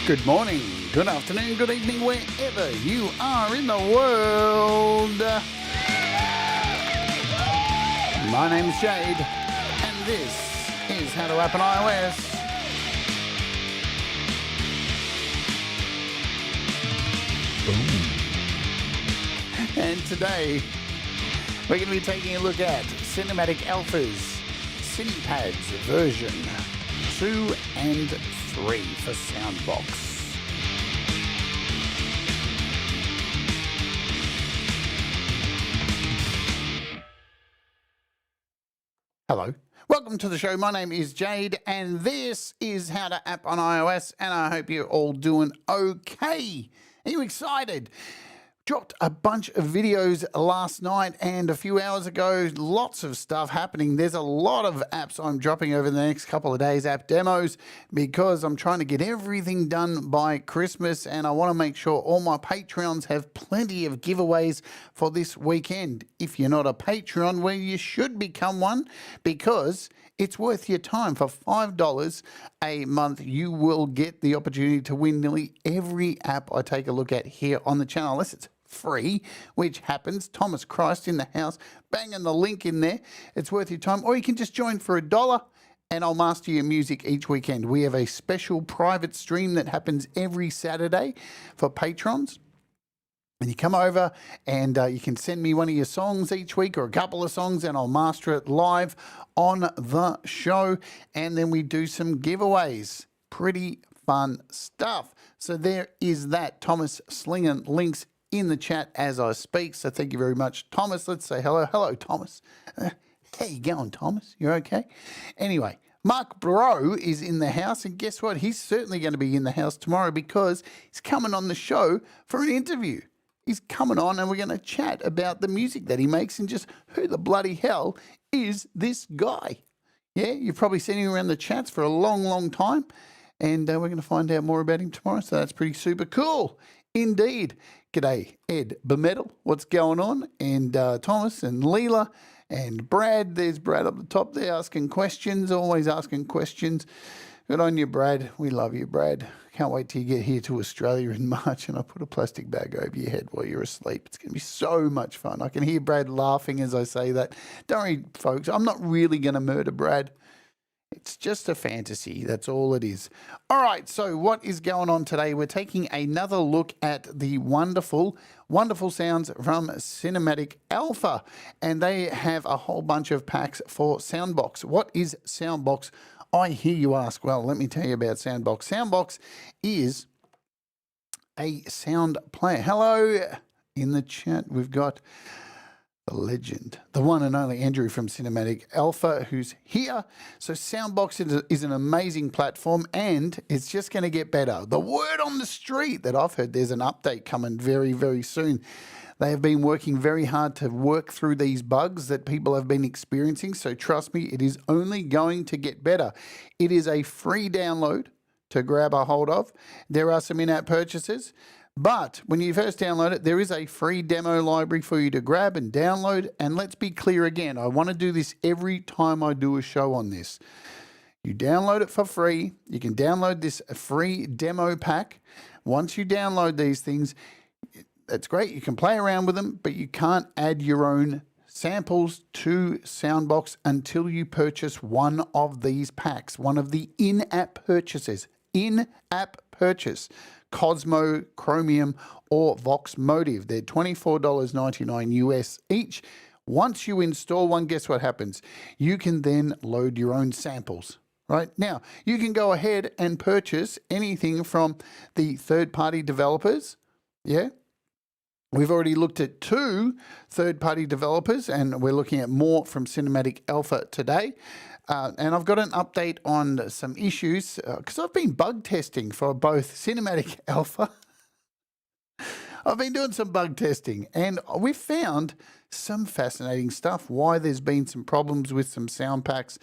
Good morning, good afternoon, good evening, wherever you are in the world. My name's Jade, and this is How to App on iOS. And today, we're going to be taking a look at Cinematic Alpha's Cinepads version 2 and 3 for SoundBox. Hello, welcome to the show. My name is Jade, and this is How to App on iOS, and I hope you're all doing okay. Are you excited? Dropped a bunch of videos last night and a few hours ago. Lots of stuff happening. There's a lot of apps I'm dropping over the next couple of days, app demos, because I'm trying to get everything done by Christmas, and I want to make sure all my Patreons have plenty of giveaways for this weekend. If you're not a Patreon, well, you should become one, because it's worth your time. For $5 a month, you will get the opportunity to win nearly every app I take a look at here on the channel, unless it's free, which happens. Thomas Christ in the house, banging the link in there. It's worth your time. Or you can just join for $1 and I'll master your music each weekend. We have a special private stream that happens every Saturday for patrons. And you come over and you can send me one of your songs each week or a couple of songs, and I'll master it live on the show. And then we do some giveaways. Pretty fun stuff. So there is that. Thomas slinging links in the chat as I speak. So thank you very much, Thomas. Let's say hello. Hello, Thomas. How you going, Thomas? You okay? Anyway, Mark Bro is in the house, and guess what? He's certainly going to be in the house tomorrow because he's coming on the show for an interview. He's coming on and we're going to chat about the music that he makes and just who the bloody hell is this guy. Yeah, you've probably seen him around the chats for a long, long time, and we're going to find out more about him tomorrow, so that's pretty super cool indeed. G'day, Ed Bemedal. What's going on? And Thomas and Leela and Brad. There's Brad up the top there asking questions, always asking questions. Good on you, Brad. We love you, Brad. Can't wait till you get here to Australia in March and I put a plastic bag over your head while you're asleep. It's going to be so much fun. I can hear Brad laughing as I say that. Don't worry, folks. I'm not really going to murder Brad. It's just a fantasy. That's all it is. All right. So what is going on today? We're taking another look at the wonderful, wonderful sounds from Cinematic Alpha. And they have a whole bunch of packs for SoundBox. What is SoundBox? I hear you ask. Well, let me tell you about SoundBox. SoundBox is a sound player. Hello in the chat. We've got the legend, the one and only Andrew from Cinematic Alpha, who's here. So SoundBox is an amazing platform, and it's just going to get better. The word on the street that I've heard, there's an update coming very, very soon. They have been working very hard to work through these bugs that people have been experiencing. So trust me, it is only going to get better. It is a free download to grab a hold of. There are some in-app purchases, but when you first download it, there is a free demo library for you to grab and download. And let's be clear again, I want to do this every time I do a show on this. You download it for free. You can download this free demo pack. Once you download these things, that's great. You can play around with them, but you can't add your own samples to SoundBox until you purchase one of these packs, one of the in-app purchases. In-app purchase. Cosmo, Chromium, or Vox Motive. They're $24.99 US each. Once you install one, guess what happens? You can then load your own samples. Right now, you can go ahead and purchase anything from the third-party developers. Yeah. We've already looked at 2 third-party developers, and we're looking at more from Cinematic Alpha today. And I've got an update on some issues because I've been bug testing for both Cinematic Alpha. I've been doing some bug testing, and we've found some fascinating stuff, why there's been some problems with some sound packs.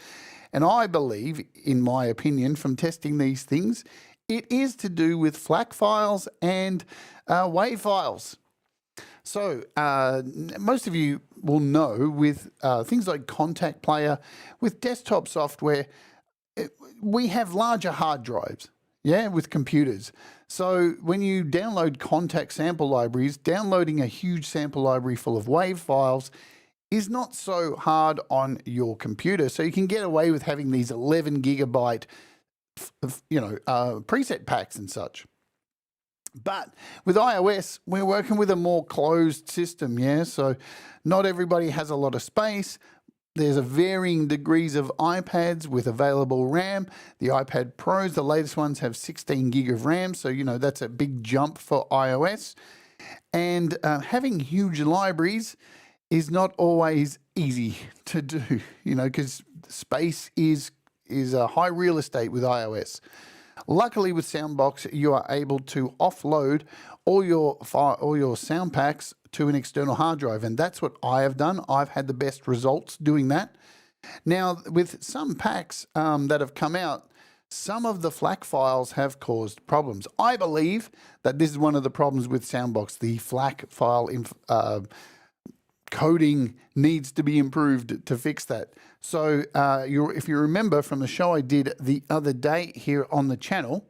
And I believe, in my opinion, from testing these things, it is to do with FLAC files and WAV files. So most of you will know with things like Contact Player, with desktop software, we have larger hard drives. yeah, with computers. So when you download contact sample libraries, downloading a huge sample library full of WAV files is not so hard on your computer. So you can get away with having these 11 gigabyte, preset packs and such. But with iOS, we're working with a more closed system, yeah? So not everybody has a lot of space. There's a varying degrees of iPads with available RAM. The iPad Pros, the latest ones, have 16 gig of RAM. So, that's a big jump for iOS. And having huge libraries is not always easy to do, because space is a high real estate with iOS. Luckily, with SoundBox, you are able to offload all your sound packs to an external hard drive, and that's what I have done. I've had the best results doing that. Now, with some packs that have come out, some of the FLAC files have caused problems. I believe that this is one of the problems with SoundBox. The FLAC file coding needs to be improved to fix that. So if you remember from the show I did the other day here on the channel,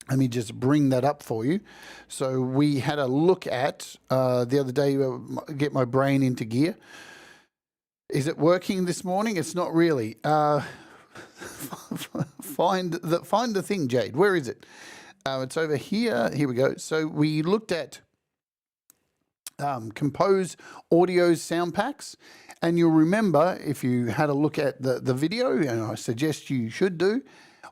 let me just bring that up for you. So we had a look at the other day, get my brain into gear. Is it working this morning? It's not really. Find the thing, Jade. Where is it? It's over here. Here we go. So we looked at Kompose Audio's sound packs, and you'll remember, if you had a look at the video, and I suggest you should do,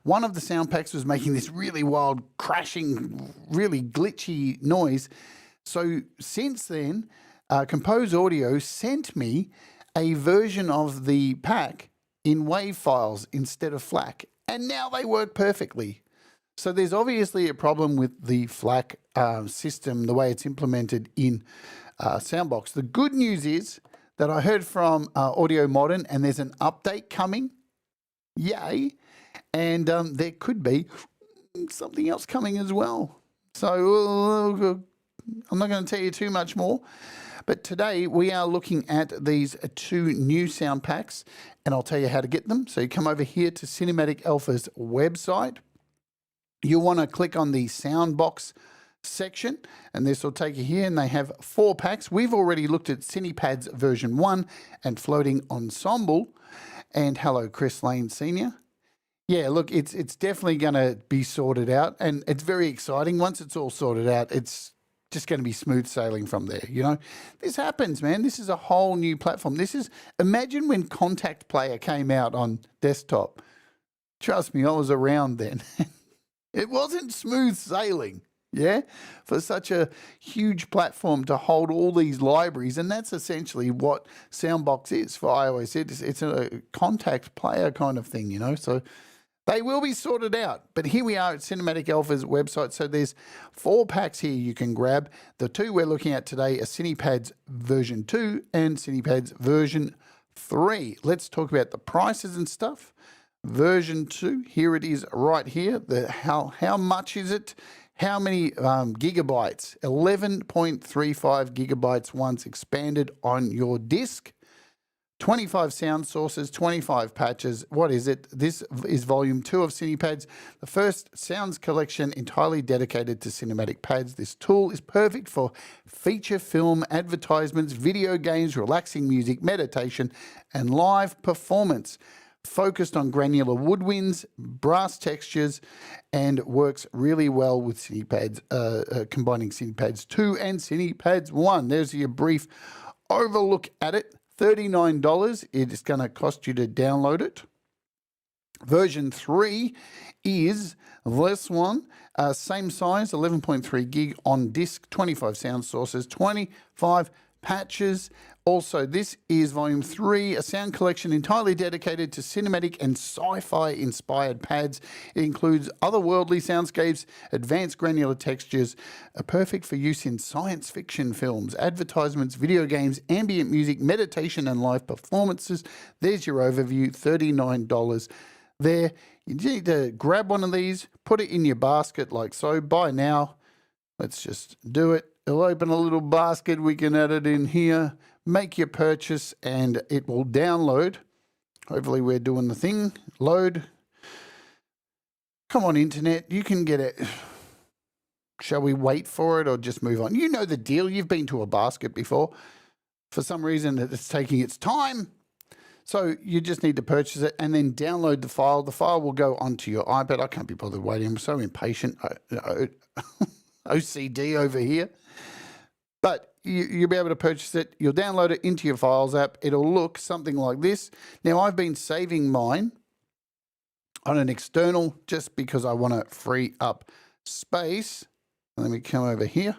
one of the sound packs was making this really wild crashing, really glitchy noise. So since then, Kompose Audio sent me a version of the pack in WAV files instead of FLAC, and now they work perfectly. So there's obviously a problem with the FLAC system, the way it's implemented in SoundBox. The good news is that I heard from Audio Modern, and there's an update coming. Yay. And there could be something else coming as well. So I'm not going to tell you too much more. But today we are looking at these two new sound packs, and I'll tell you how to get them. So you come over here to Cinematic Alpha's website. You'll want to click on the SoundBox section, and this will take you here, and they have 4 packs. We've already looked at Cinepads version 1 and Floating Ensemble. And hello, Chris Lane Sr. Yeah, look, it's definitely going to be sorted out, and it's very exciting. Once it's all sorted out, it's just going to be smooth sailing from there, This happens, man. This is a whole new platform. Imagine when Contact Player came out on desktop. Trust me, I was around then. It wasn't smooth sailing, yeah, for such a huge platform to hold all these libraries, and that's essentially what SoundBox is for iOS. It's a contact player kind of thing, So they will be sorted out. But here we are at Cinematic Alpha's website. So there's 4 packs here you can grab. The 2 we're looking at today are Cinepads version 2 and Cinepads version 3. Let's talk about the prices and stuff. Version 2, here it is right here. How much is it? How many gigabytes? 11.35 gigabytes once expanded on your disk. 25 sound sources, 25 patches. What is it? This is volume 2 of Cinepads, the first sounds collection entirely dedicated to cinematic pads. This tool is perfect for feature film, advertisements, video games, relaxing music, meditation, and live performance. Focused on granular woodwinds, brass textures, and works really well with Cinepads, combining Cinepads 2 and Cinepads 1. There's your brief overlook at it. $39 it is going to cost you to download it. Version 3 is this one, same size, 11.3 gig on disk, 25 sound sources, 25 patches. Also, this is volume 3, a sound collection entirely dedicated to cinematic and sci-fi inspired pads. It includes otherworldly soundscapes, advanced granular textures, perfect for use in science fiction films, advertisements, video games, ambient music, meditation, and live performances. There's your overview, $39 there. You need to grab one of these, put it in your basket like so. Buy now. Let's just do it. It'll open a little basket. We can add it in here. Make your purchase, and it will download. Hopefully we're doing the thing. Load. Come on, internet, you can get it. Shall we wait for it or just move on? You know the deal. You've been to a basket before. For some reason, it's taking its time. So you just need to purchase it and then download the file. The file will go onto your iPad. I can't be bothered waiting. I'm so impatient. OCD over here. But you'll be able to purchase it. You'll download it into your Files app. It'll look something like this. Now, I've been saving mine on an external just because I want to free up space. Let me come over here.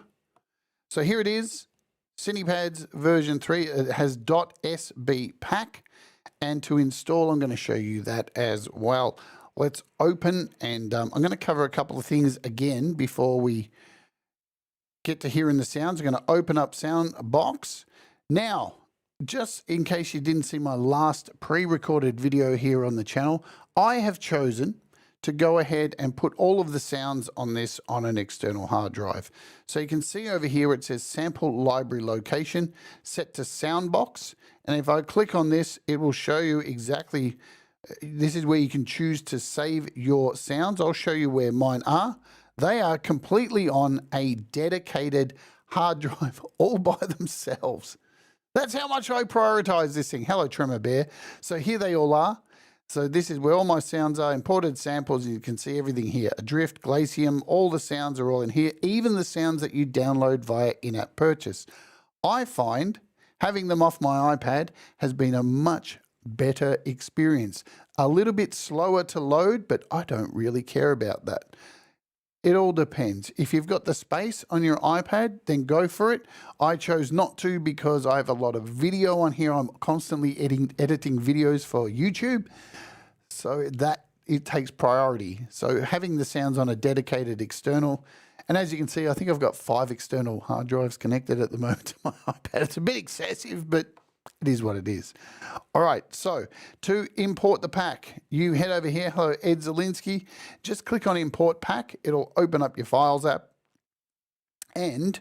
So here it is, Cinepads version 3. It has .sb pack, and to install, I'm going to show you that as well. Let's open, and I'm going to cover a couple of things again before we get to hearing the sounds. I'm going to open up SoundBox. Now, just in case you didn't see my last pre-recorded video here on the channel, I have chosen to go ahead and put all of the sounds on this on an external hard drive. So you can see over here it says sample library location set to SoundBox, and if I click on this, it will show you exactly, this is where you can choose to save your sounds. I'll show you where mine are. They are completely on a dedicated hard drive all by themselves. That's how much I prioritize this thing. Hello, Tremor Bear. So here they all are. So this is where all my sounds are, imported samples. You can see everything here. Adrift, Glacium, all the sounds are all in here, even the sounds that you download via in-app purchase. I find having them off my iPad has been a much better experience. A little bit slower to load, but I don't really care about that. It all depends. If you've got the space on your iPad, then go for it. I chose not to because I have a lot of video on here. I'm constantly editing videos for YouTube, so that it takes priority. So having the sounds on a dedicated external, and as you can see, I think I've got 5 external hard drives connected at the moment to my iPad. It's a bit excessive, but it is what it is. All right, so to import the pack, you head over here. Hello, Ed Zielinski. Just click on Import Pack. It'll open up your Files app. And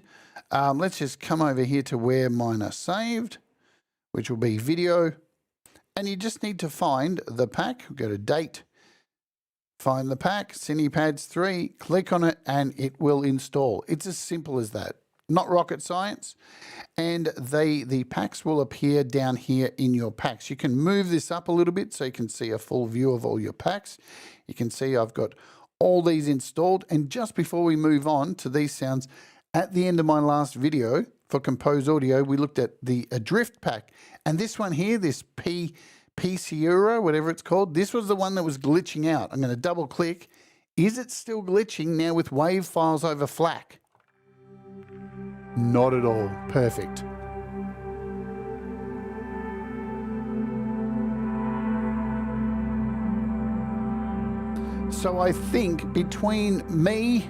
let's just come over here to where mine are saved, which will be video. And you just need to find the pack. Go to Date, find the pack, Cinepads 3, click on it, and it will install. It's as simple as that. Not rocket science. And the packs will appear down here in your packs. You can move this up a little bit so you can see a full view of all your packs. You can see I've got all these installed. And just before we move on to these sounds, at the end of my last video for Kompose Audio, we looked at the Adrift pack. And this one here, this P Sierra, whatever it's called, this was the one that was glitching out. I'm going to double click. Is it still glitching now with WAV files over FLAC? Not at all. Perfect. So I think between me,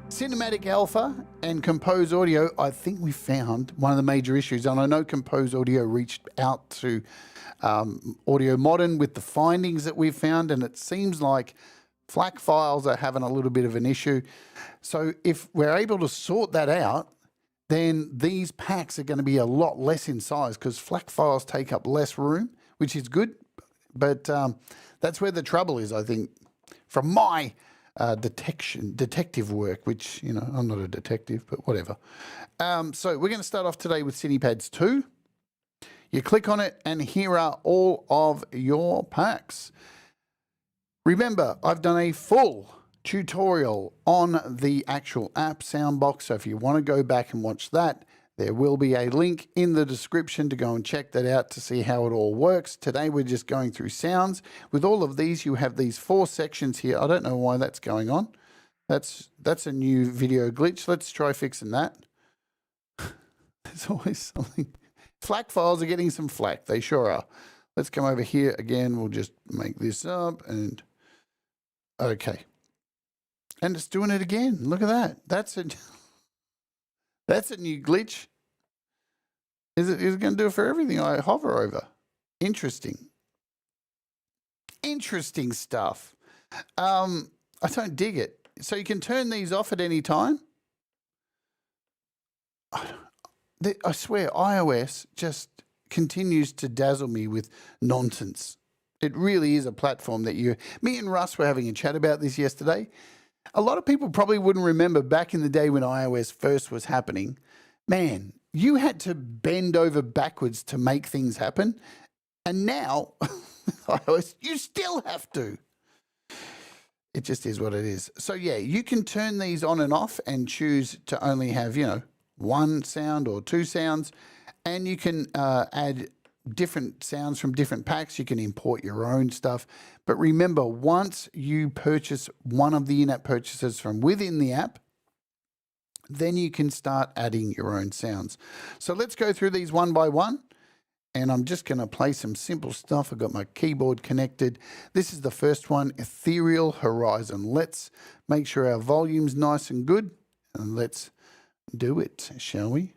Cinematic Alpha, and Kompose Audio, I think we found one of the major issues. And I know Kompose Audio reached out to Audio Modern with the findings that we've found, and it seems like FLAC files are having a little bit of an issue. So if we're able to sort that out, then these packs are going to be a lot less in size because FLAC files take up less room, which is good. But that's where the trouble is, I think, from my detective work, which, you know, I'm not a detective, but whatever. So we're going to start off today with Cinepads 2. You click on it, and here are all of your packs. Remember, I've done a full tutorial on the actual app SoundBox, so if you want to go back and watch that, there will be a link in the description to go and check that out to see how it all works. Today we're just going through sounds. With all of these, you have these 4 sections here. I don't know why that's going on. That's a new video glitch. Let's try fixing that. There's always something. FLAC files are getting some flack. They sure are. Let's come over here again. We'll just make this up and okay. And it's doing it again. Look at that. That's a new glitch. Is it going to do it for everything I hover over? Interesting. Interesting stuff. I don't dig it. So you can turn these off at any time. I swear, iOS just continues to dazzle me with nonsense. It really is a platform that me and Russ were having a chat about this yesterday. A lot of people probably wouldn't remember back in the day when iOS first was happening. Man, you had to bend over backwards to make things happen. And now, iOS, you still have to. It just is what it is. So yeah, you can turn these on and off and choose to only have, one sound or two sounds. And you can add different sounds from different packs. You can import your own stuff. But remember, once you purchase one of the in-app purchases from within the app, then you can start adding your own sounds. So let's go through these one by one. And I'm just going to play some simple stuff. I've got my keyboard connected. This is the first one, Ethereal Horizon. Let's make sure our volume's nice and good. And let's do it, shall we?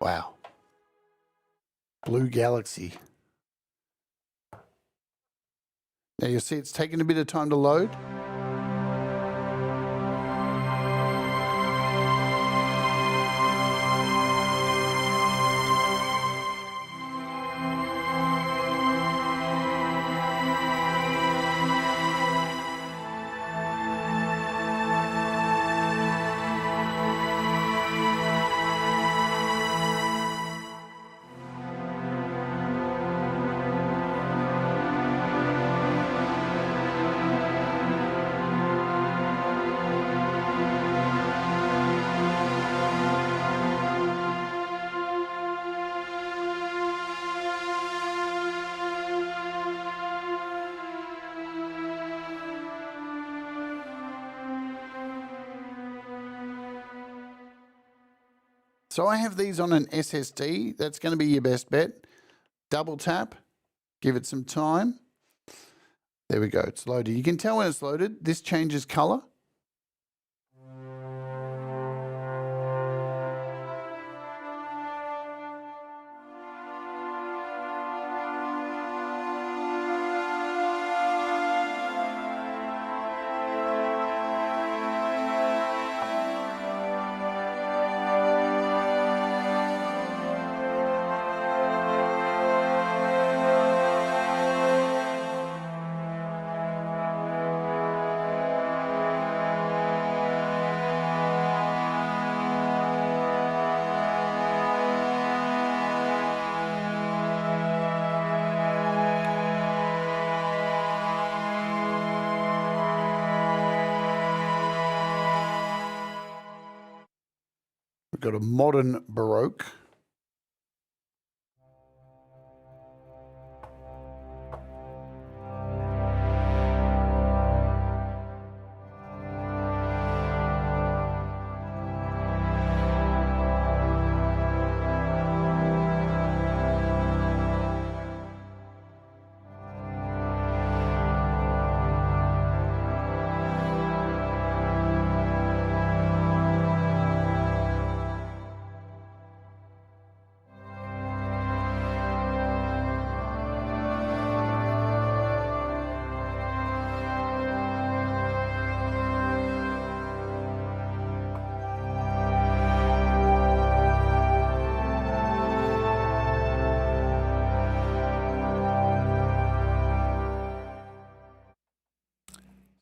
Wow. Blue Galaxy. Now you'll see it's taking a bit of time to load. So I have these on an SSD. That's going to be your best bet. Double tap, give it some time. There we go, it's loaded. You can tell when it's loaded, this changes color. We've got a modern Baroque.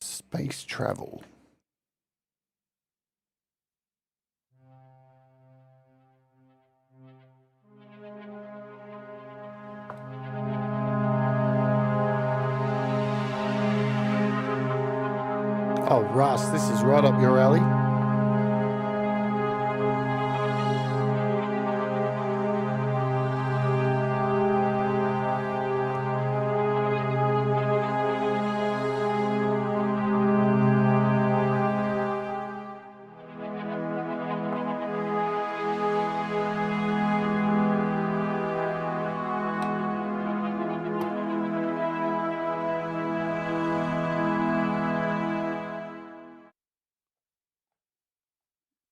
Space travel. Oh, Russ, this is right up your alley.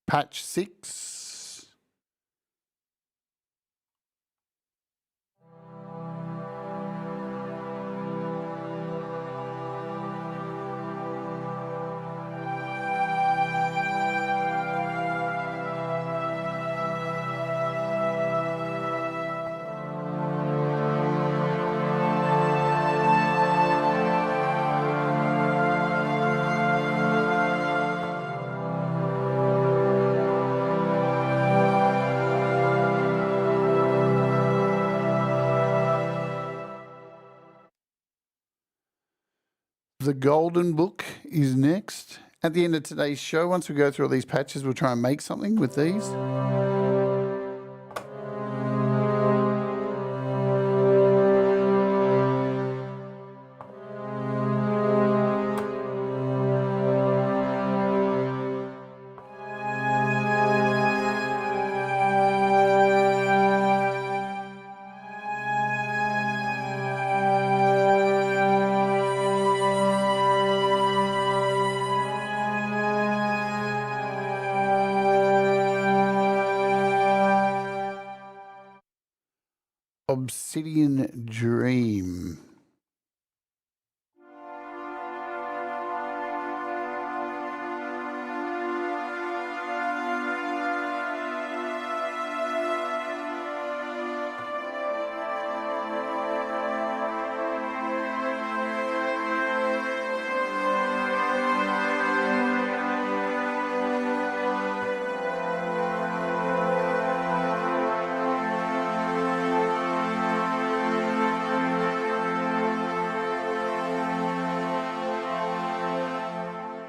Patch 6. The Golden Book is next. At the end of today's show, once we go through all these patches, we'll try and make something with these. Obsidian Dream.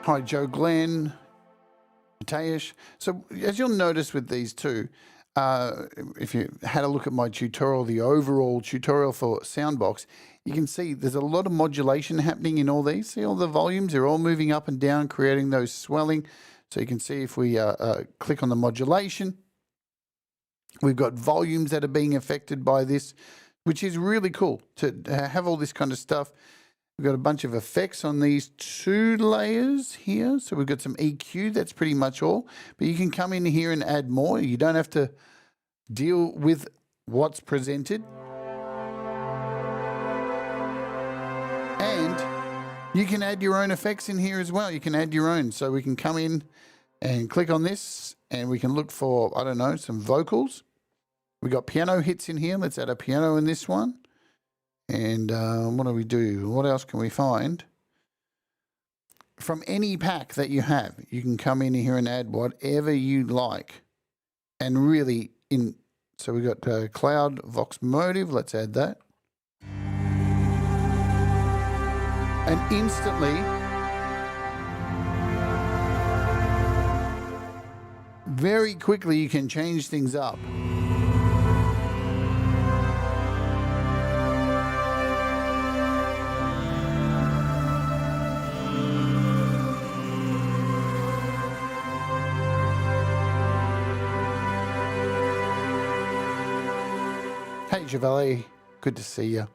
Hi, Joe Glenn, Mateus. So as you'll notice with these two, if you had a look at my tutorial, the overall tutorial for SoundBox, you can see there's a lot of modulation happening in all these. See all the volumes, they're all moving up and down, creating those swelling. So you can see if we click on the modulation, we've got volumes that are being affected by this, which is really cool to have all this kind of stuff. We've got a bunch of effects on these two layers here. So we've got some EQ, that's pretty much all. But you can come in here and add more. You don't have to deal with what's presented. And you can add your own effects in here as well. You can add your own. So we can come in and click on this and we can look for, I don't know, some vocals. We've got piano hits in here. Let's add a piano in this one. And what do we do? What else can we find? From any pack that you have, you can come in here and add whatever you like. And really, so we've got Cloud Vox Motive. Let's add that. And instantly, very quickly, you can change things up. Hey, Chevalier, good to see you.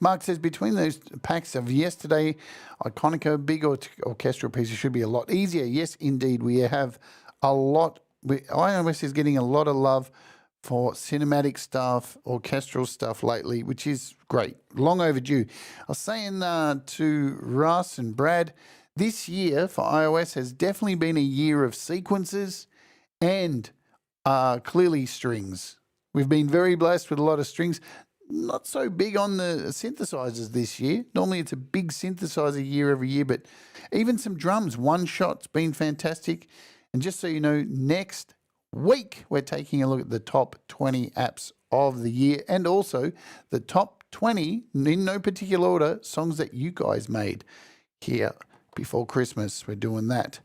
Mark says, between those packs of yesterday, Iconica, big orchestral pieces should be a lot easier. Yes, indeed, we have a lot. iOS is getting a lot of love for cinematic stuff, orchestral stuff lately, which is great. Long overdue. I was saying to Russ and Brad, this year for iOS has definitely been a year of sequences and clearly strings. We've been very blessed with a lot of strings. Not so big on the synthesizers this year. Normally it's a big synthesizer year every year, but even some drums, one shot's been fantastic. And just so you know, next week we're taking a look at the top 20 apps of the year and also the top 20, in no particular order, songs that you guys made here before Christmas. We're doing that.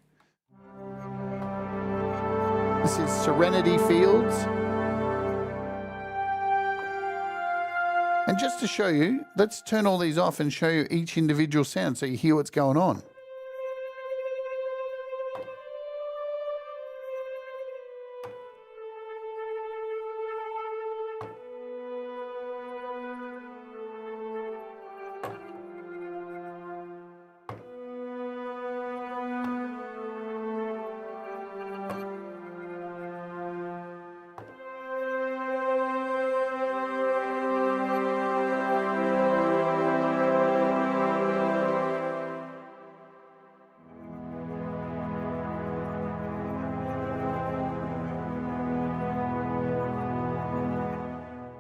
This is Serenity Fields. And just to show you, let's turn all these off and show you each individual sound so you hear what's going on.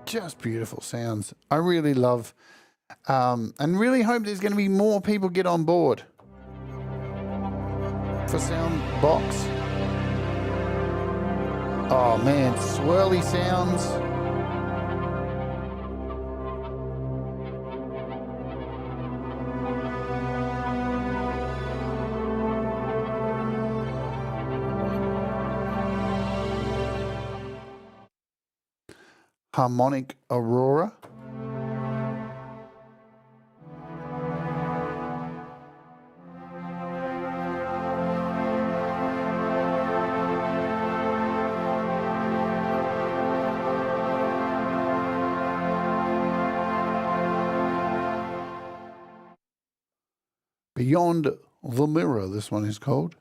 Just beautiful sounds. I really love and really hope there's going to be more people get on board for SoundBox. Oh man, swirly sounds. Harmonic Aurora. Beyond the Mirror, this one is called.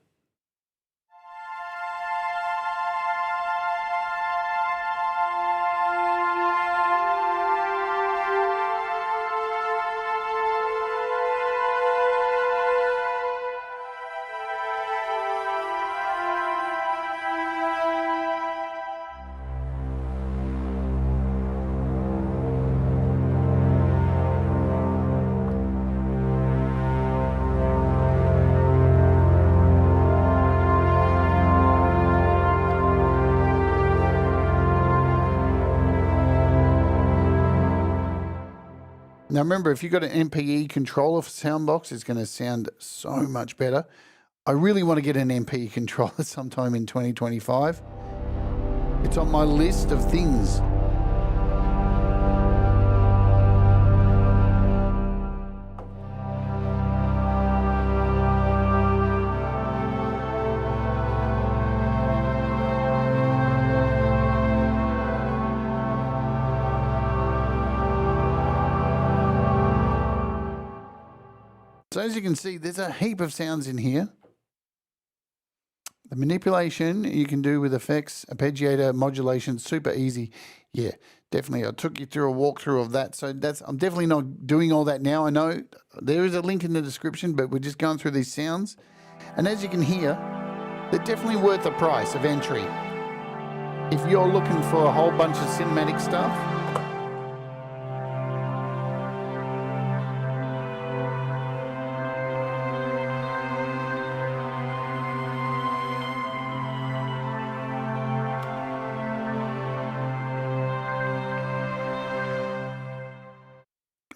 Now remember, if you've got an MPE controller for SoundBox, it's going to sound so much better. I really want to get an MPE controller sometime in 2025. It's on my list of things. So as you can see, there's a heap of sounds in here. The manipulation you can do with effects, arpeggiator, modulation, super easy. Yeah, definitely. I took you through a walkthrough of that. So I'm definitely not doing all that now. I know there is a link in the description, but we're just going through these sounds. And as you can hear, they're definitely worth the price of entry. If you're looking for a whole bunch of cinematic stuff,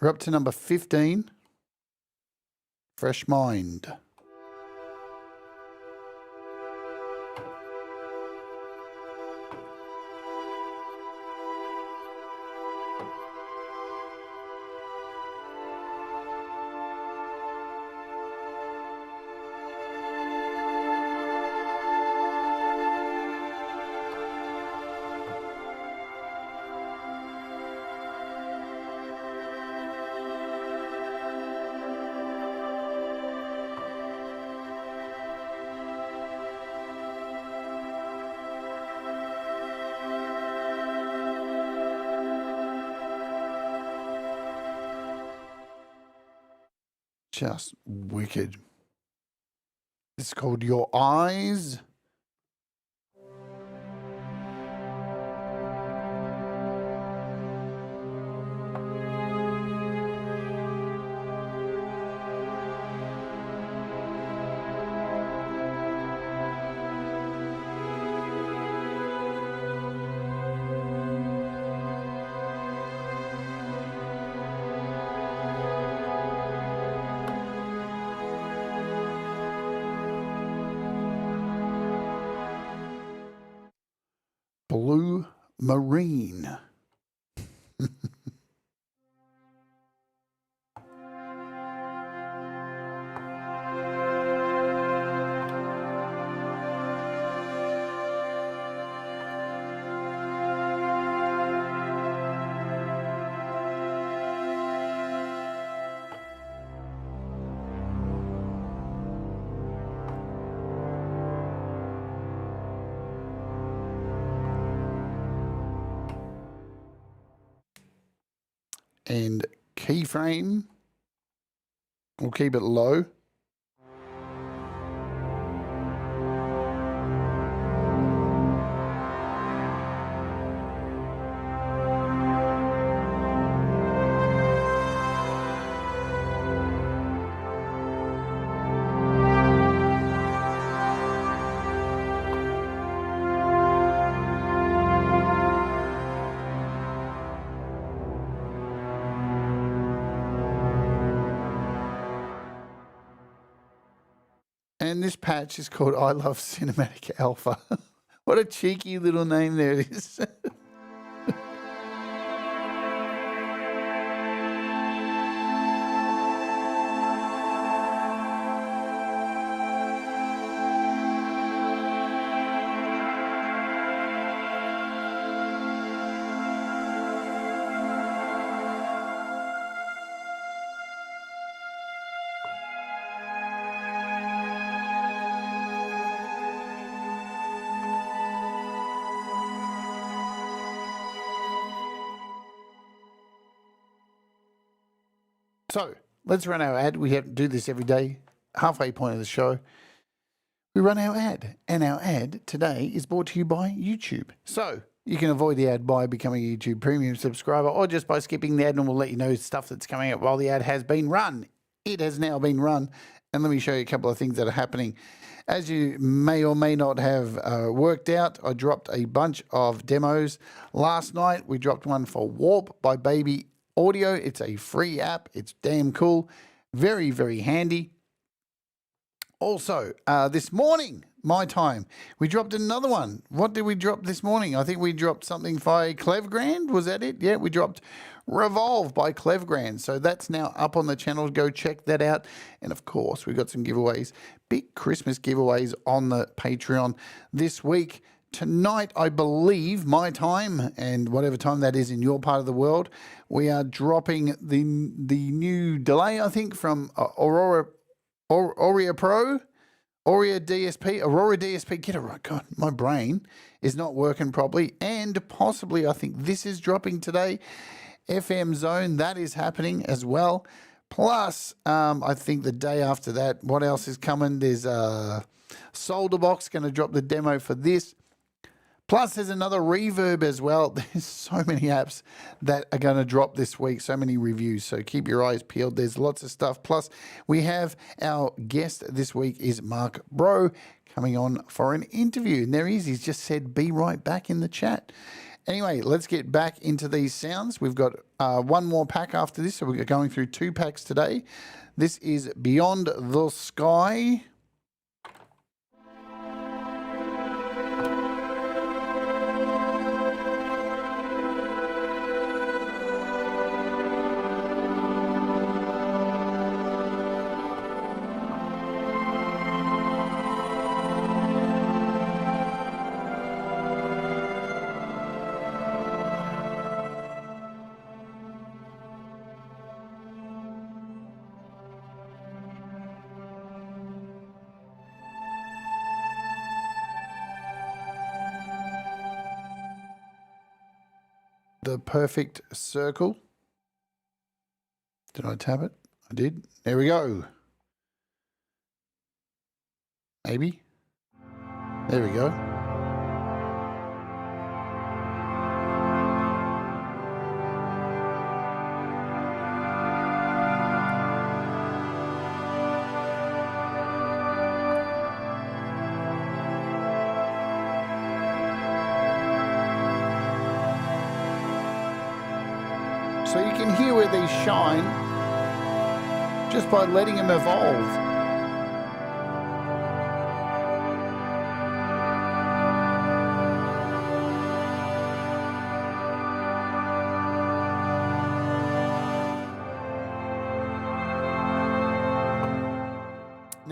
we're up to number 15, Fresh Mind. Just wicked. It's called Your Eyes. marine. And keyframe, we'll keep it low. And this patch is called I Love Cinematic Alpha. What a cheeky little name there it is. So let's run our ad. We have to do this every day. Halfway point of the show, we run our ad. And our ad today is brought to you by YouTube. So you can avoid the ad by becoming a YouTube Premium subscriber or just by skipping the ad, and we'll let you know stuff that's coming up while the ad has been run. It has now been run. And let me show you a couple of things that are happening. As you may or may not have worked out, I dropped a bunch of demos. Last night, we dropped one for Warp by Baby Audio. It's a free app. It's damn cool. Very, very handy. Also, this morning, my time, we dropped another one. What did we drop this morning? I think we dropped something by Clevgrand. Was that it? Yeah, we dropped Revolve by Clevgrand. So that's now up on the channel. Go check that out. And of course, we've got some giveaways. Big Christmas giveaways on the Patreon this week. Tonight, I believe, my time, and whatever time that is in your part of the world, we are dropping the new delay, I think, from Aurora Pro, Aurora DSP, get it right. God, my brain is not working properly. And possibly, I think this is dropping today. FM Zone, that is happening as well. Plus, I think the day after that, what else is coming? There's SoundBox going to drop the demo for this. Plus, there's another Reverb as well. There's so many apps that are going to drop this week, so many reviews. So keep your eyes peeled. There's lots of stuff. Plus, we have our guest this week is Mark Bro coming on for an interview. And there he is. He's just said, be right back in the chat. Anyway, let's get back into these sounds. We've got one more pack after this. So we're going through 2 packs today. This is Beyond the Sky. The Perfect Circle. Did I tap it? I did. There we go. Maybe. There we go. So you can hear where these shine just by letting them evolve.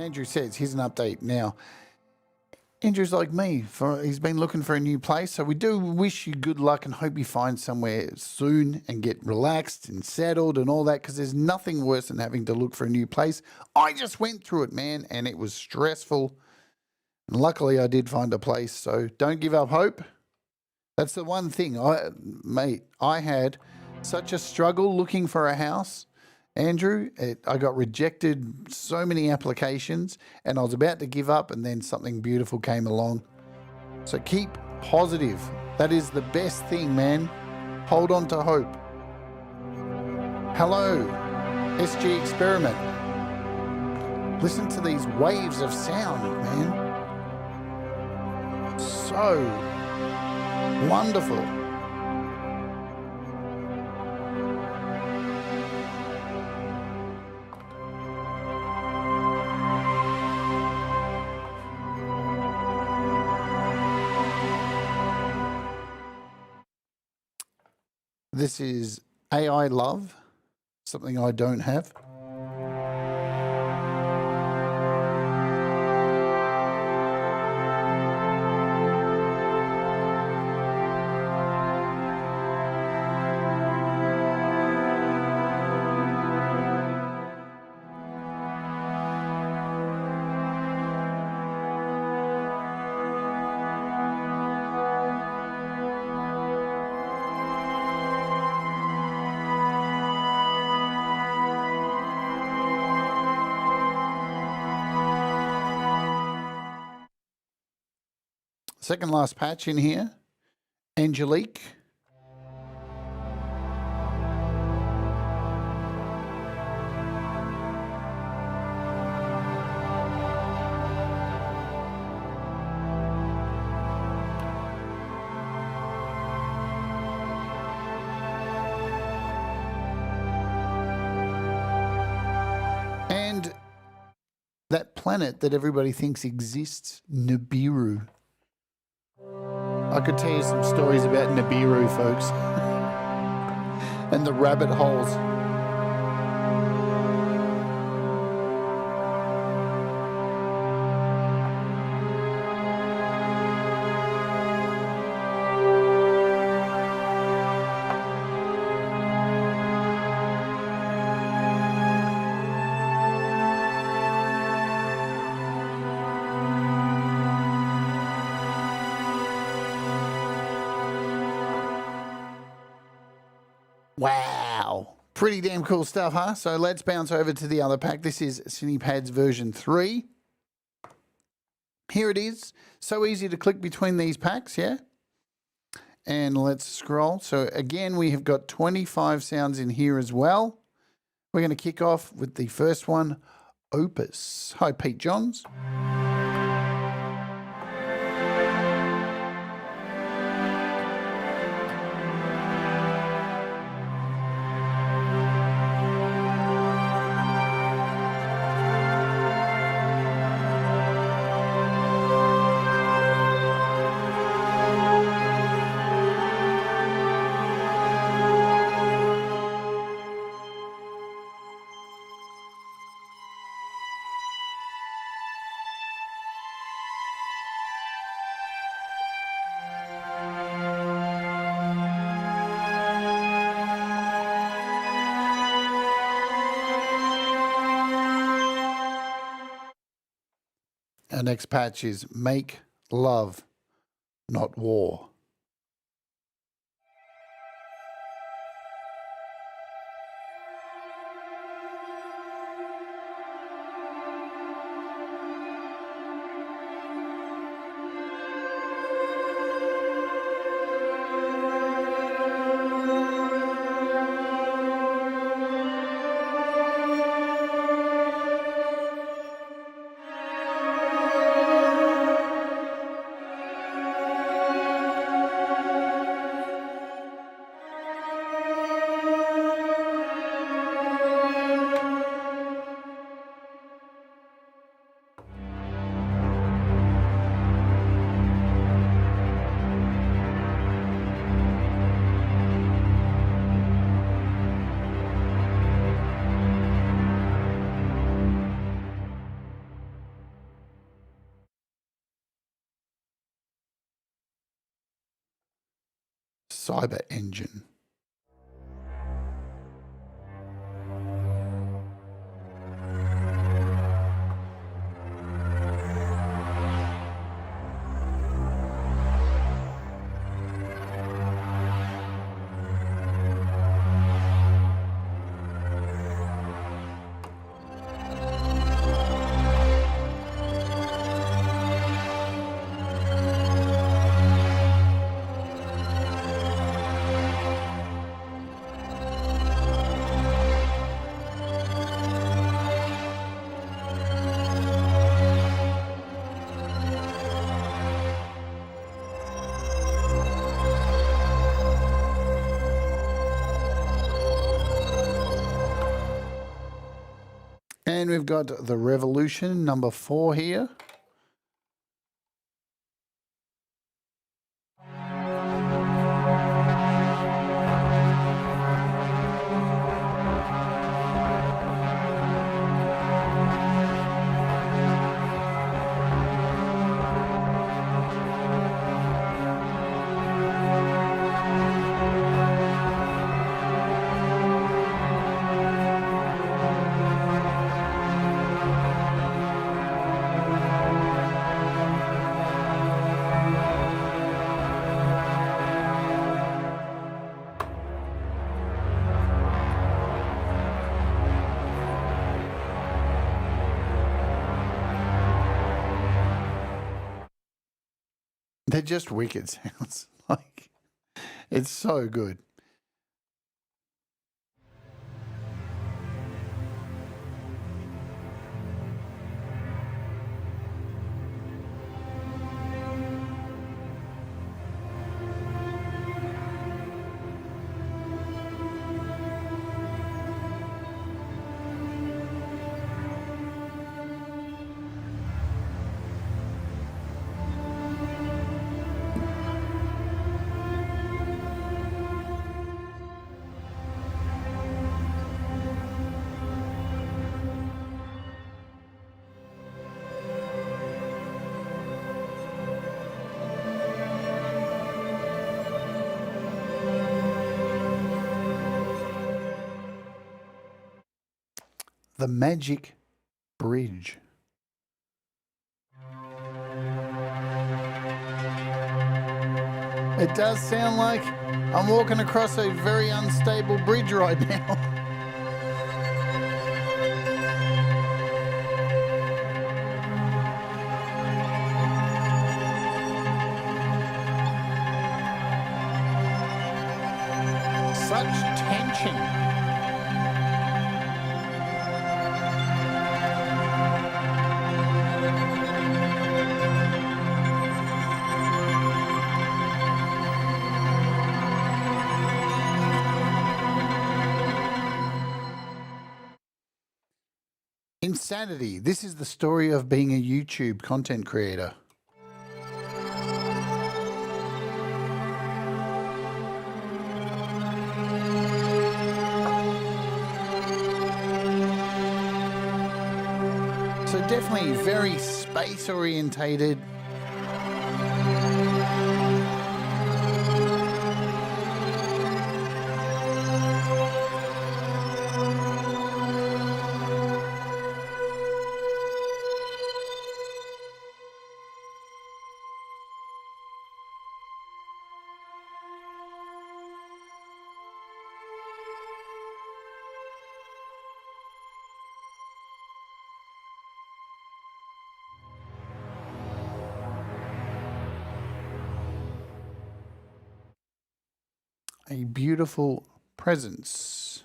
Andrew says, here's an update now. Andrew's like me, he's been looking for a new place, so we do wish you good luck and hope you find somewhere soon and get relaxed and settled and all that, because there's nothing worse than having to look for a new place. I just went through it, man, and it was stressful. And luckily, I did find a place, so don't give up hope. That's the one thing, I had such a struggle looking for a house. Andrew, I got rejected so many applications and I was about to give up, and then something beautiful came along. So keep positive. That is the best thing, man. Hold on to hope. Hello, SG Experiment. Listen to these waves of sound, man. So wonderful. This is AI Love, something I don't have. Second last patch in here, Angelique. And that planet that everybody thinks exists, Nibiru. I could tell you some stories about Nibiru, folks, and the rabbit holes. Wow. Pretty damn cool stuff, huh? So let's bounce over to the other pack. This is Cinepads version 3. Here it is. So easy to click between these packs, yeah? And let's scroll. So again, we have got 25 sounds in here as well. We're going to kick off with the first one, Opus. Hi, Pete Johns. Our next patch is Make Love, Not War. Cyber Engine. And we've got the Revolution number 4 here. They're just wicked sounds. Like, it's so good. The Magic Bridge. It does sound like I'm walking across a very unstable bridge right now. Such tension. Insanity. This is the story of being a YouTube content creator. So definitely very space orientated. A beautiful presence.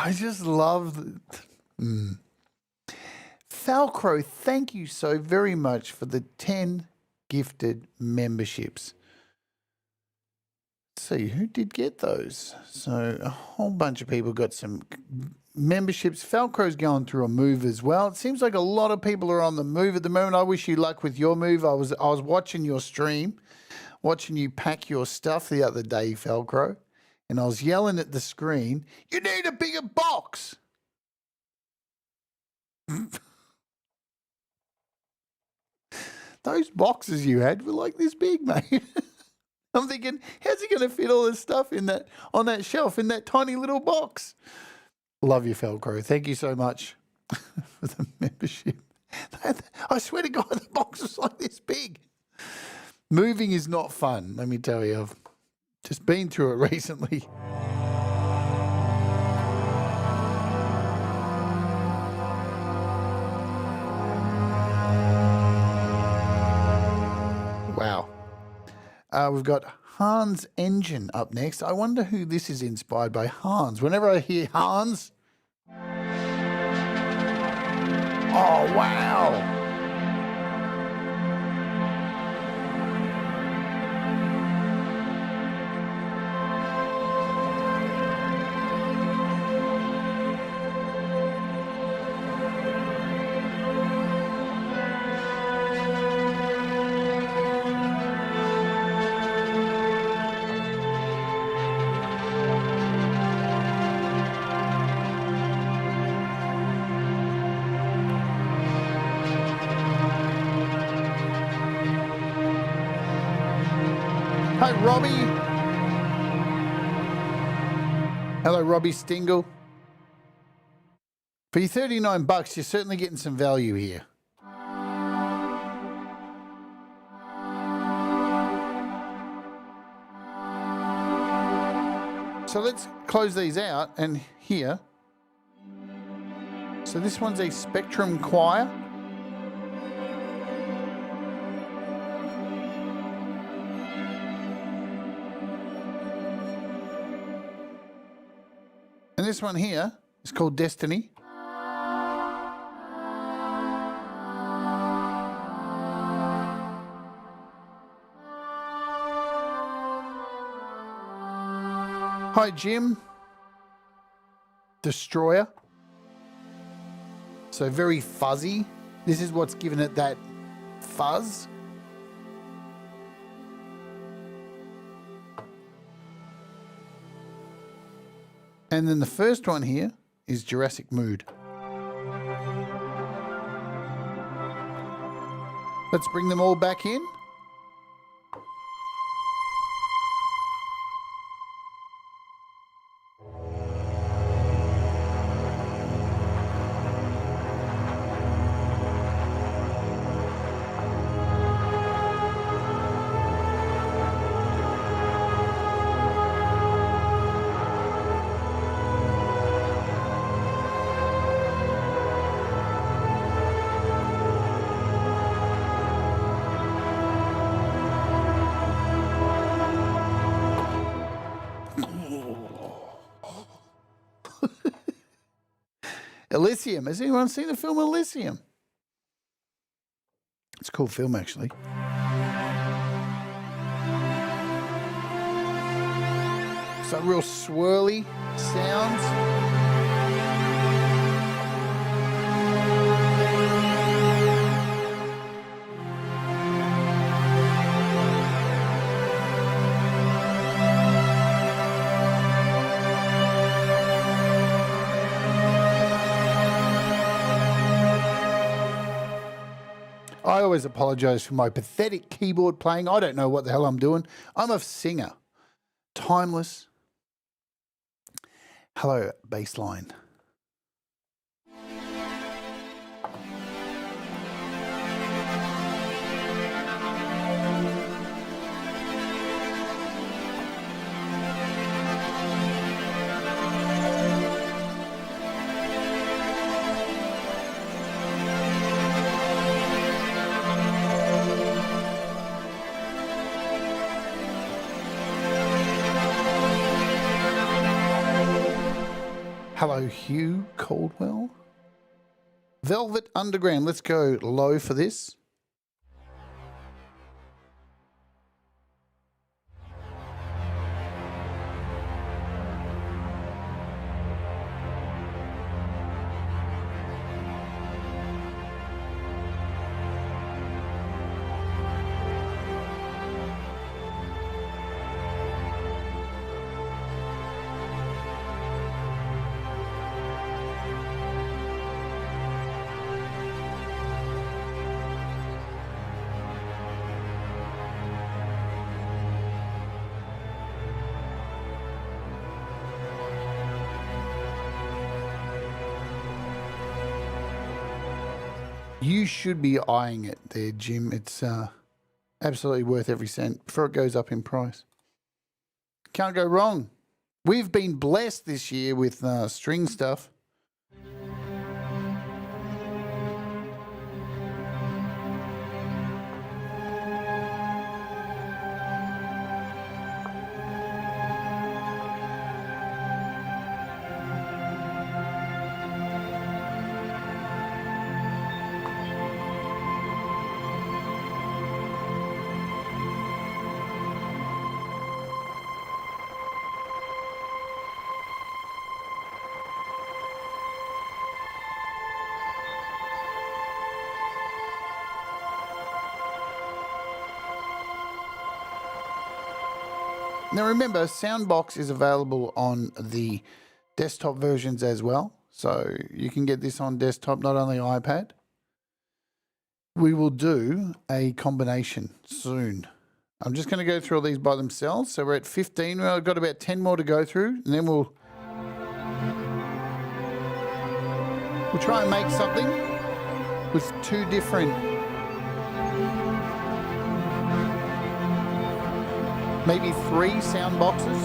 I just love Falcro, thank you so very much for the 10 gifted memberships. Let's see, who did get those? So a whole bunch of people got some memberships. Falcro's going through a move as well. It seems like a lot of people are on the move at the moment. I wish you luck with your move. I was watching your stream, watching you pack your stuff the other day, Falcro, and I was yelling at the screen, "You need a bigger box." Those boxes you had were like this big, mate. I'm thinking, how's he going to fit all this stuff in that on that shelf in that tiny little box? Love you, Falcro. Thank you so much for the membership. I swear to God, the box was like this big. Moving is not fun, let me tell you. I've just been through it recently. Wow. We've got Hans Engine up next. I wonder who this is inspired by. Hans. Whenever I hear Hans. Oh, wow. Hi, Robbie. Hello, Robbie Stingle. For your 39 bucks, you're certainly getting some value here. So let's close these out and here. So this one's a Spectrum Choir. And this one here is called Destiny. Hi, Jim. Destroyer. So very fuzzy. This is what's given it that fuzz. And then the first one here is Jurassic Mood. Let's bring them all back in. Elysium. Has anyone seen the film Elysium? It's a cool film, actually. Some real swirly sounds. I always apologize for my pathetic keyboard playing. I don't know what the hell I'm doing. I'm a singer. Timeless. Hello, bassline. Hello, Hugh Caldwell. Velvet Underground. Let's go low for this. You should be eyeing it there, Jim. It's absolutely worth every cent before it goes up in price. Can't go wrong. We've been blessed this year with string stuff. Now remember, SoundBox is available on the desktop versions as well. So you can get this on desktop, not only iPad. We will do a combination soon. I'm just going to go through all these by themselves. So we're at 15. We've got about 10 more to go through. And then we'll try and make something with two different, maybe 3 sound boxes.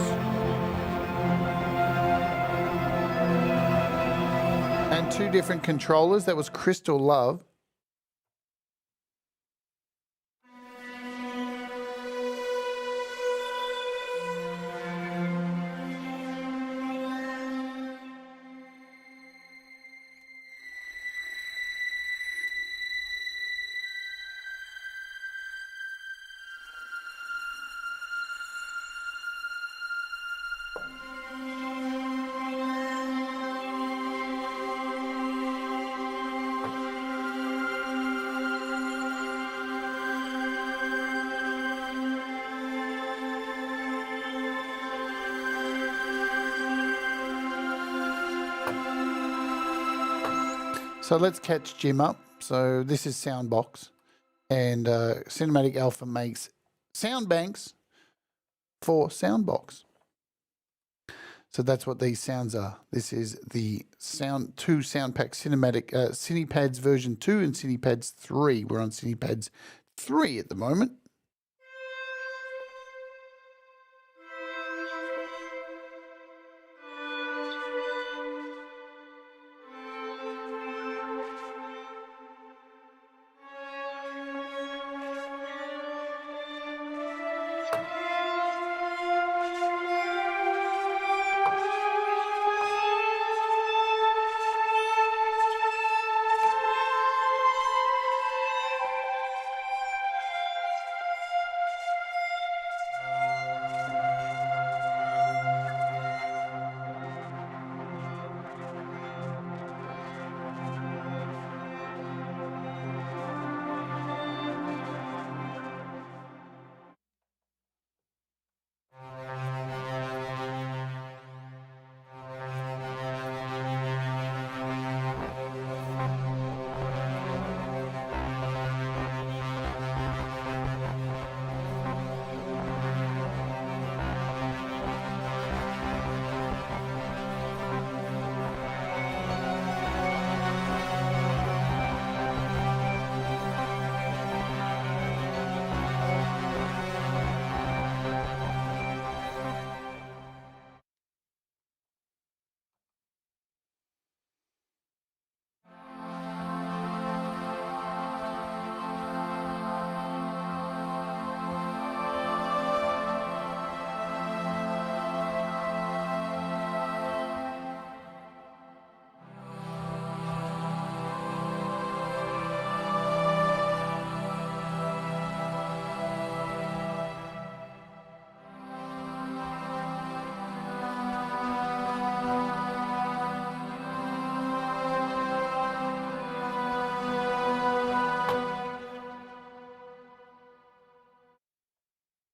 And 2 different controllers. That was Crystal Love. So let's catch Jim up. So this is SoundBox, and Cinematic Alpha makes sound banks for SoundBox. So that's what these sounds are. This is the two sound pack Cinematic Cinepads version 2 and Cinepads 3. We're on Cinepads 3 at the moment.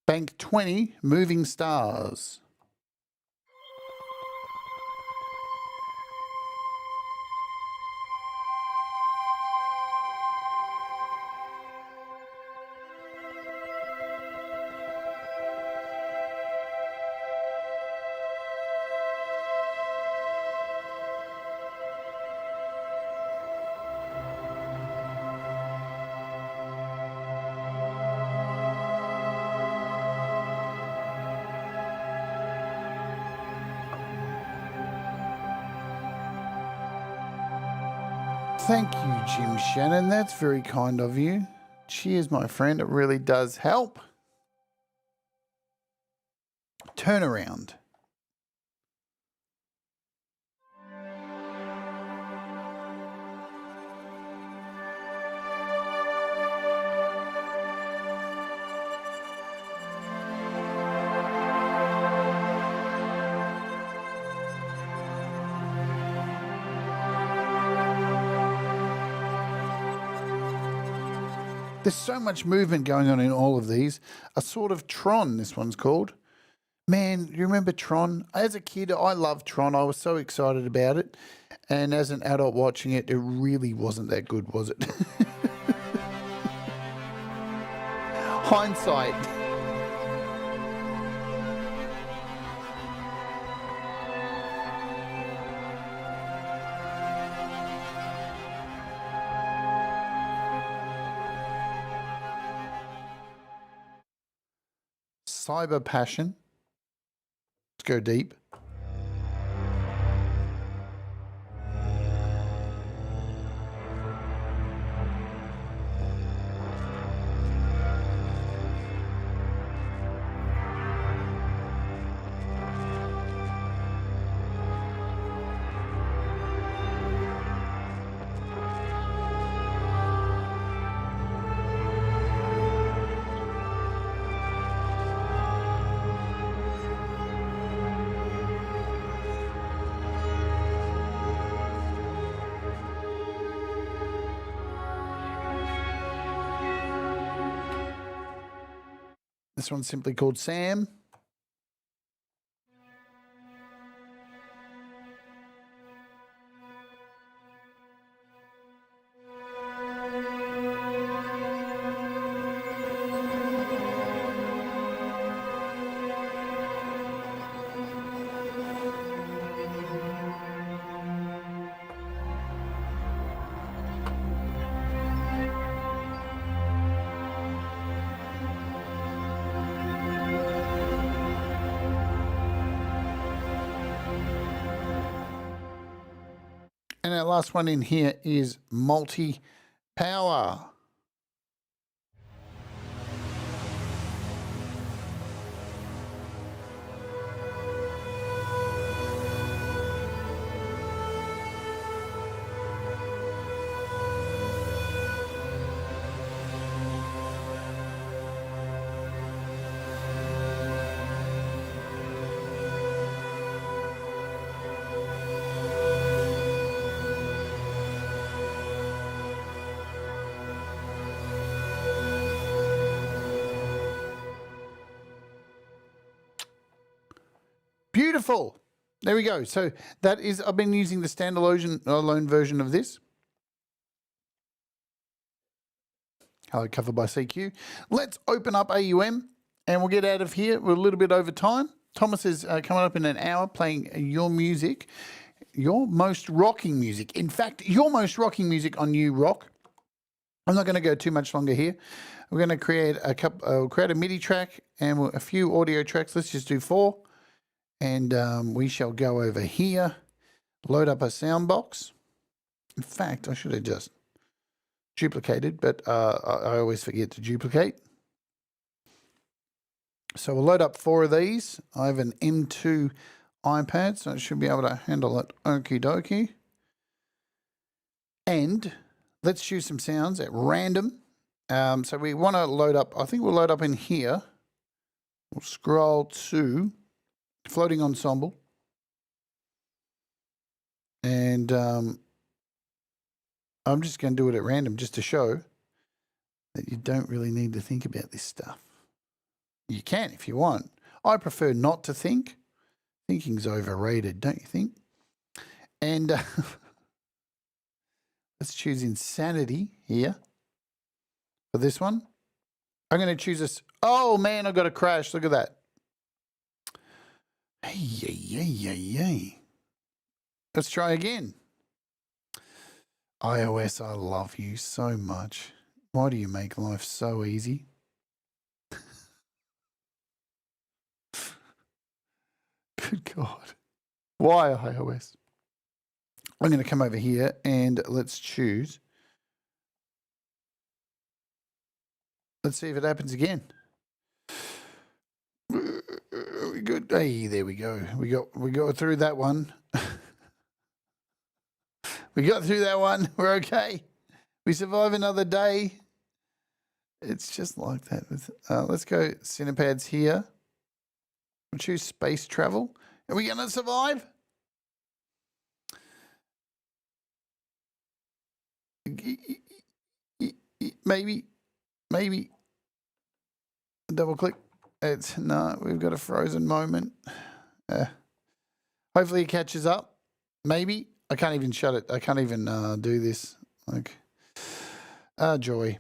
Bank 20, moving stars. Thank you, Jim Shannon. That's very kind of you. Cheers, my friend. It really does help. Turnaround. There's so much movement going on in all of these. A sort of Tron, this one's called. Man, you remember Tron? As a kid, I loved Tron. I was so excited about it. And as an adult watching it, it really wasn't that good, was it? Hindsight. Cyber passion. Let's go deep. This one's simply called Sam. And our last one in here is multi-power. Beautiful. There we go. So that is, I've been using the standalone version of this. Hello, covered by CQ. Let's open up AUM and we'll get out of here. We're a little bit over time. Thomas is coming up in an hour playing your music, your most rocking music. In fact, your most rocking music on You Rock. I'm not going to go too much longer here. We're going to create a MIDI track and a few audio tracks. Let's just do 4. And we shall go over here, load up a SoundBox. In fact, I should have just duplicated, but I always forget to duplicate. So we'll load up 4 of these. I have an M2 iPad, so it should be able to handle it okie dokie. And let's choose some sounds at random. So we want to load up, I think we'll load up in here. We'll scroll to floating ensemble. And I'm just going to do it at random just to show that you don't really need to think about this stuff. You can if you want. I prefer not to think. Thinking's overrated, don't you think? And let's choose insanity here for this one. I'm going to choose this. Oh, man, I got a crash. Look at that. Hey. Let's try again. iOS, I love you so much. Why do you make life so easy? Good God. Why iOS? I'm going to come over here and let's choose. Let's see if it happens again. Good. Hey, there we go. We got through that one. We got through that one. We're okay. We survive another day. It's just like that. Let's go Cinepads here. We'll choose space travel. Are we going to survive? Maybe. Double click. No, we've got a frozen moment. Hopefully it catches up. Maybe. I can't even shut it. I can't even do this. Like, joy.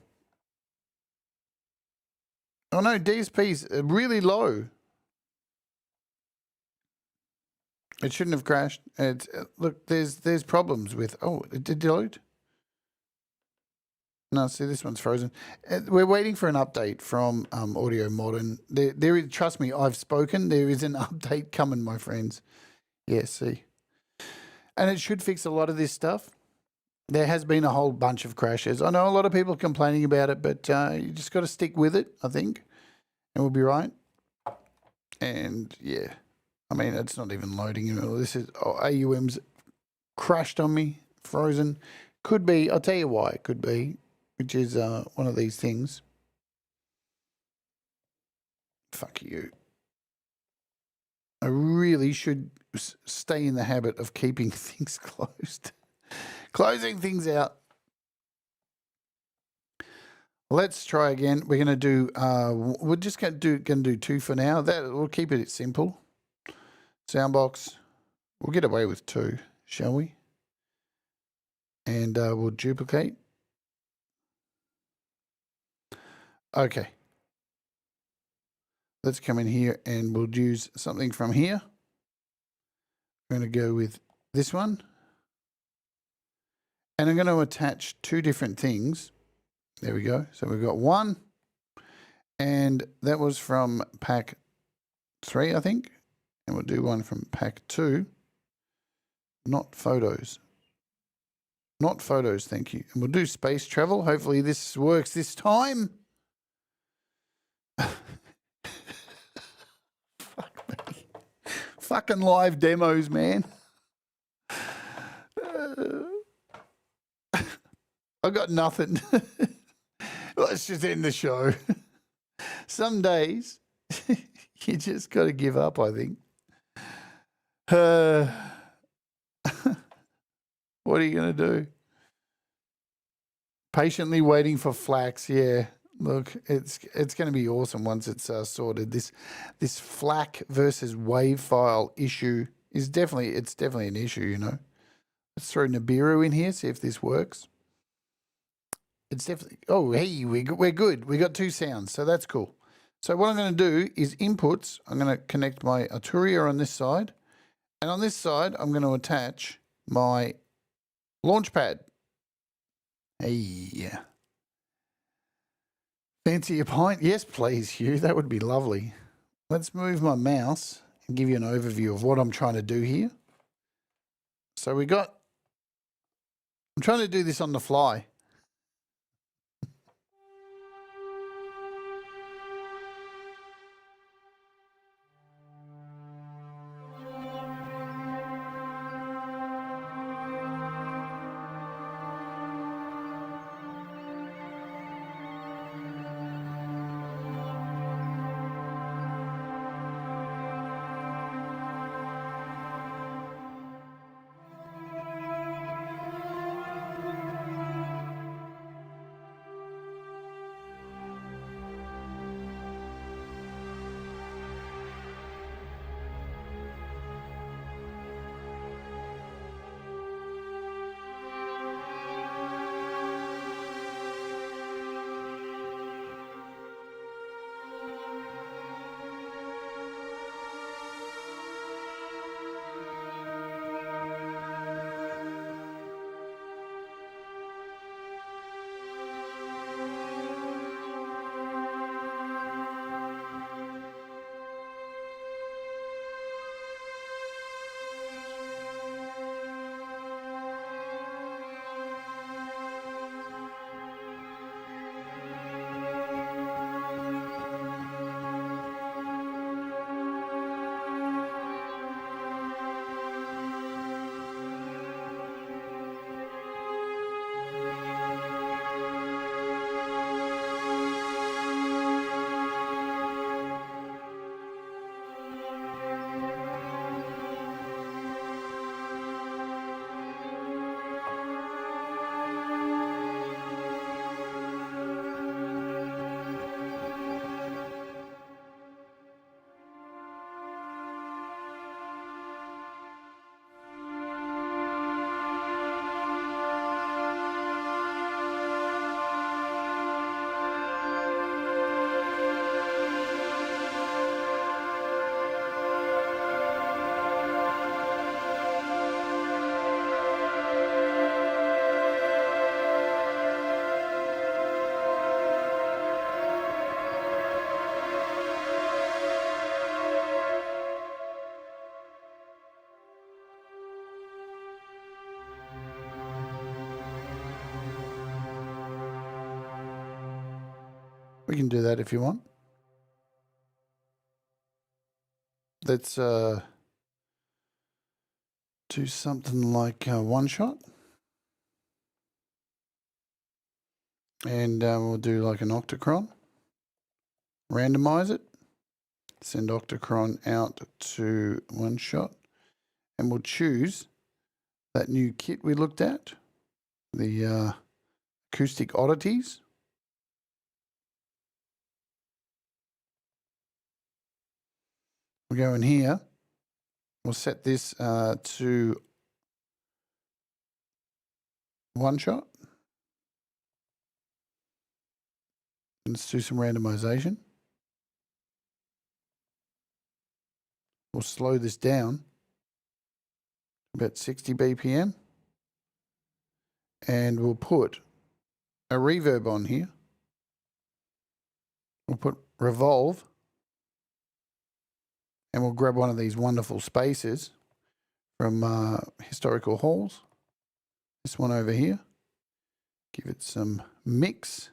Oh no, DSP's really low. It shouldn't have crashed. Look, there's problems with. Oh, it did load. No, see, this one's frozen. We're waiting for an update from Audio Modern. There is, trust me, I've spoken. There is an update coming, my friends. Yeah, see. And it should fix a lot of this stuff. There has been a whole bunch of crashes. I know a lot of people are complaining about it, but you just got to stick with it, I think, and we'll be right. And, yeah, I mean, it's not even loading. This is AUM's crashed on me, frozen. Could be, I'll tell you why it could be, which is one of these things. Fuck you. I really should stay in the habit of keeping things closed. Closing things out. Let's try again. We're going to do, we're just going to do 2 for now. We'll keep it simple. SoundBox. We'll get away with 2, shall we? And we'll duplicate. Okay. Let's come in here and we'll use something from here. I'm going to go with this one. And I'm going to attach 2 different things. There we go. So we've got 1. And that was from pack 3, I think. And we'll do one from pack 2. Not photos. Not photos, thank you. And we'll do space travel. Hopefully this works this time. Fuck me. Fucking live demos, man. I've got nothing. Let's just end the show. Some days you just got to give up, I think. What are you going to do? Patiently waiting for FLACs. Yeah, look, it's going to be awesome once it's sorted. This FLAC versus WAV file issue is definitely an issue. You know, let's throw Nibiru in here, see if this works. It's definitely. Oh, hey, we're good. We got 2 sounds, so that's cool. So what I'm going to do is inputs. I'm going to connect my Arturia on this side, and on this side, I'm going to attach my Launchpad. Hey, fancy a pint? Yes, please, Hugh. That would be lovely. Let's move my mouse and give you an overview of what I'm trying to do here. So I'm trying to do this on the fly. We can do that if you want. Let's do something like one shot. And we'll do like an octachron. Randomize it. Send octachron out to one shot. And we'll choose that new kit we looked at. The acoustic oddities. We'll go in here. We'll set this to one shot. Let's do some randomization. We'll slow this down about 60 BPM. And we'll put a reverb on here. We'll put revolve. And we'll grab one of these wonderful spaces from historical halls. This one over here. Give it some mix.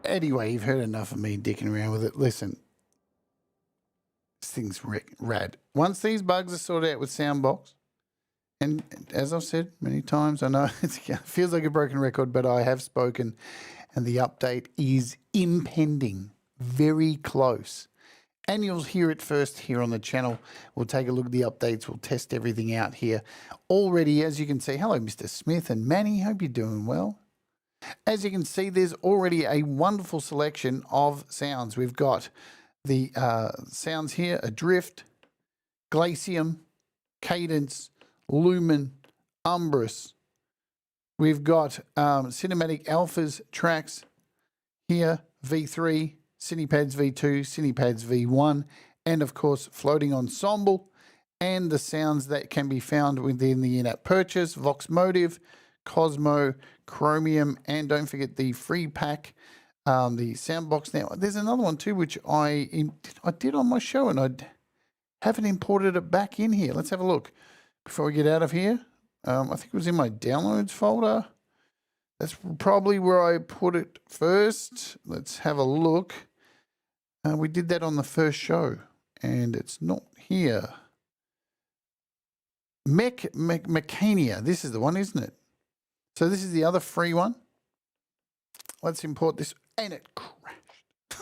Anyway, you've heard enough of me dicking around with it. Listen, this thing's rad. Once these bugs are sorted out with SoundBox, and as I've said many times, I know it feels like a broken record, but I have spoken, and the update is impending, very close. And you'll hear it first here on the channel. We'll take a look at the updates. We'll test everything out here. Already, as you can see, hello, Mr. Smith and Manny. Hope you're doing well. As you can see, there's already a wonderful selection of sounds. We've got the sounds here, Adrift, Glacium, Cadence, Lumen, Umbrus. We've got Cinematic Alphas tracks here, V3, Cinepads V2, Cinepads V1, and of course, Floating Ensemble, and the sounds that can be found within the in-app purchase, Vox Motive, Cosmo, Chromium, and don't forget the free pack the SoundBox now. There's another one too, which I did on my show, and I haven't imported it back in here. Let's have a look before we get out of here. I think it was in my downloads folder. That's probably where I put it first. Let's have a look. We did that on the first show, and it's not here. Mechania. This is the one, isn't it? So this is the other free one. Let's import this, and it crashed.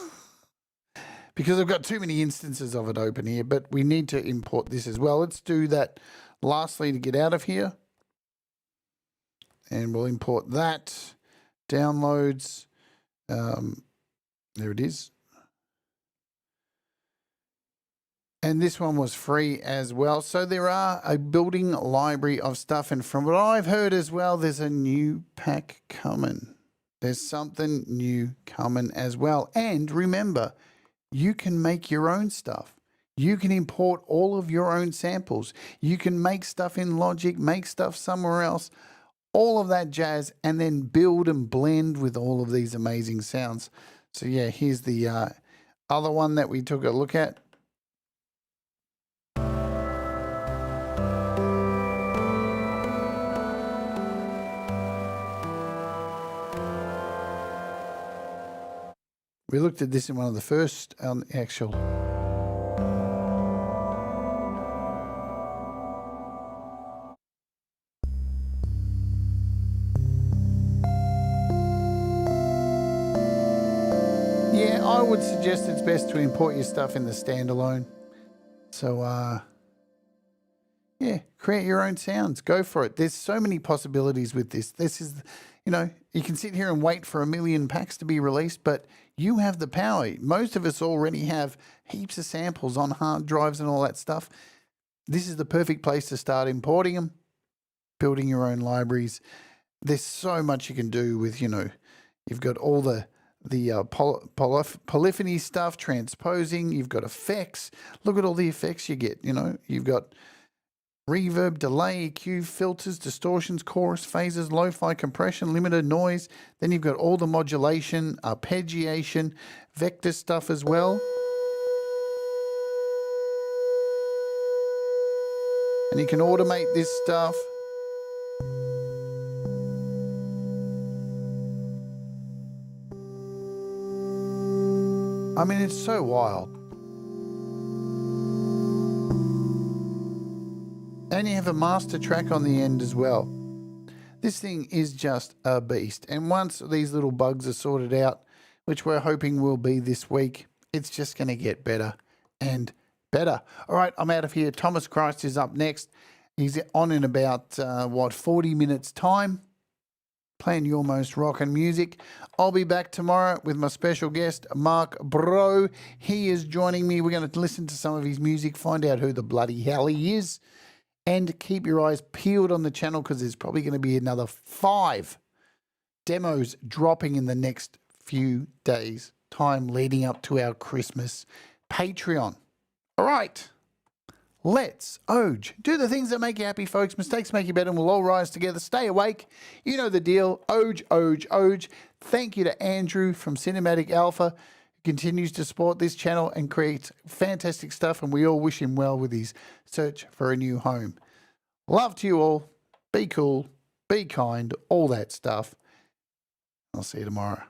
Because I've got too many instances of it open here, but we need to import this as well. Let's do that lastly to get out of here. And we'll import that. Downloads. There it is. And this one was free as well. So there are a building library of stuff. And from what I've heard as well, there's a new pack coming. There's something new coming as well. And remember, you can make your own stuff. You can import all of your own samples. You can make stuff in Logic, make stuff somewhere else, all of that jazz, and then build and blend with all of these amazing sounds. So yeah, here's the other one that we took a look at. We looked at this in one of the first actual. Yeah, I would suggest it's best to import your stuff in the standalone. So, yeah, create your own sounds. Go for it. There's so many possibilities with this. This is, you know, you can sit here and wait for 1 million packs to be released, but you have the power. Most of us already have heaps of samples on hard drives and all that stuff. This is the perfect place to start importing them, building your own libraries. There's so much you can do with, you know, you've got all the polyphony stuff, transposing, you've got effects. Look at all the effects you get, you know. You've got reverb, delay, EQ, filters, distortions, chorus, phases, lo-fi, compression, limited noise. Then you've got all the modulation, arpeggiation, vector stuff as well. And you can automate this stuff. I mean, it's so wild. And you have a master track on the end as well. This thing is just a beast. And once these little bugs are sorted out, which we're hoping will be this week, it's just going to get better and better. All right, I'm out of here. Thomas Christ is up next. He's on in about, 40 minutes time, playing your most rockin' music. I'll be back tomorrow with my special guest, Mark Bro. He is joining me. We're going to listen to some of his music, find out who the bloody hell he is. And keep your eyes peeled on the channel because there's probably going to be another 5 demos dropping in the next few days' time leading up to our Christmas Patreon. All right, let's do the things that make you happy, folks. Mistakes make you better, and we'll all rise together. Stay awake. You know the deal. Thank you to Andrew from Cinematic Alpha, continues to support this channel and creates fantastic stuff, and we all wish him well with his search for a new home. Love to you all. Be cool, be kind, all that stuff. I'll see you tomorrow.